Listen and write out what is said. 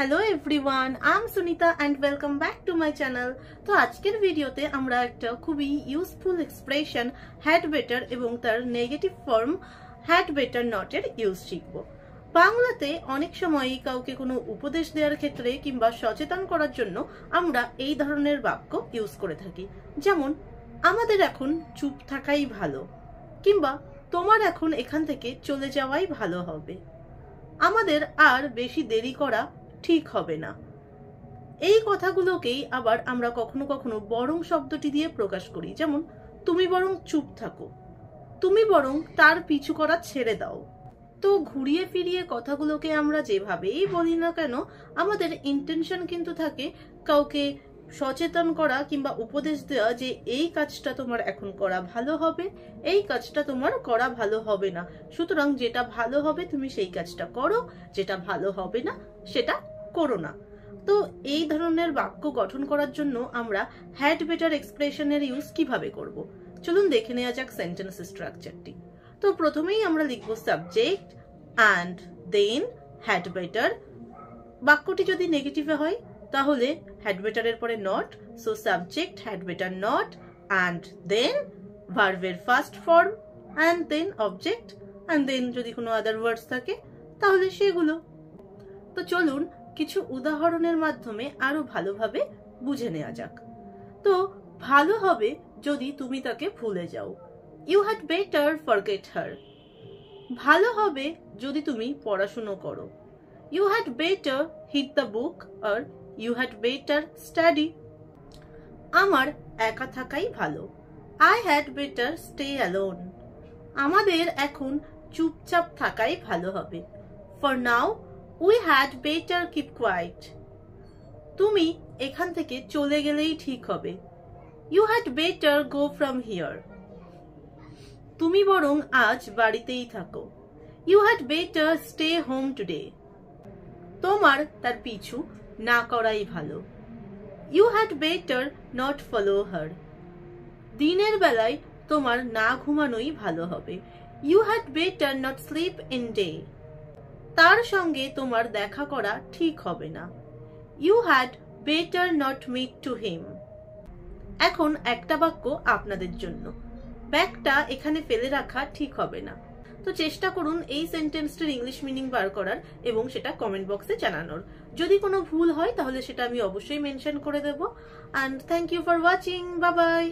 Hello everyone, I am Sunita and welcome back to my channel. তো আজকের ভিডিওতে আমরা একটা খুবই ইউজফুল এক্সপ্রেশন হ্যাড বেটার এবং তার নেগেটিভ ফর্ম হ্যাড বেটার নটের ইউজ শিখব। বাংলাতে অনেক সময়ই কাউকে কোনো উপদেশ দেওয়ার ক্ষেত্রে কিংবা সচেতন করার জন্য আমরা এই ধরনের বাক্য ইউজ করে থাকি, যেমন আমাদের এখন চুপ থাকাই ভালো, কিংবা তোমার এখন এখান থেকে চলে যাওয়াই ভালো হবে, আমাদের আর বেশি দেরি করা ঠিক হবে না। এই কথাগুলোকেই আবার আমরা কখনো কখনো বরং শব্দটি দিয়ে প্রকাশ করি, যেমন তুমি বরং চুপ থাকো, তুমি বরং তার পিছু করা ছেড়ে দাও। তো ঘুরিয়ে ফিরিয়ে কথাগুলোকে আমরা যেভাবেই বলি না কেন, আমাদের ইন্টেনশন কিন্তু থাকে কাউকে সচেতন করা কিংবা উপদেশ দেওয়া যে এই কাজটা তোমার এখন করা ভালো হবে, এই কাজটা তোমার করা ভালো হবে না, সুতরাং যেটা ভালো হবে তুমি সেই কাজটা করো, যেটা ভালো হবে না সেটা করো না। তো এই ধরনের বাক্য গঠন করার জন্য আমরা হ্যাড বেটার এক্সপ্রেশনের ইউজ কিভাবে করব, চলুন দেখে নেওয়া যাক সেন্টেন্স স্ট্রাকচারটি। তো প্রথমেই আমরা লিখব subject and then had better. বাক্যটি যদি নেগেটিভে হয় তাহলে হ্যাড বেটারের পরে not, so subject had better not and then ভার্বের first form and then object and then যদি কোনো আদার ওয়ার্ডস থাকে তাহলে সেগুলো। তো চলুন কিছু উদাহরণের মাধ্যমে আরো ভালোভাবে বুঝে নেওয়া যাক। তো ভালো হবে যদি তুমি তাকে ভুলে যাও, you had better forget her. ভালো হবে যদি তুমি পড়াশুনো করো, you had better hit the book আর ইউ হ্যাড বেটার স্টাডি। আমার একা থাকাই ভালো, I had better stay alone. আমাদের এখন চুপচাপ থাকাই ভালো হবে, for now we had better keep quiet. তুমি এখান থেকে চলে গেলেই ঠিক হবে, you had better go from here. তুমি বরং আজ বাড়িতেই থাকো, you had better stay home today. তোমার তার পিছু না করাই ভালো, you had better not follow her. দিনের বেলায় তোমার না ঘুমানোই ভালো হবে, you had better not sleep in day. তার সঙ্গে তোমার দেখা করা ঠিক হবে না, you had better not meet to him. এখন একটা বাক্য আপনাদের জন্য, ব্যাগটা এখানে ফেলে রাখা ঠিক হবে না। তো চেষ্টা করুন এই সেন্টেন্সটির ইংলিশ মিনিং বার করার এবং সেটা কমেন্ট বক্সে জানানোর। যদি কোনো ভুল হয় তাহলে সেটা আমি অবশ্যই মেনশন করে দেব। And thank you for watching, bye by.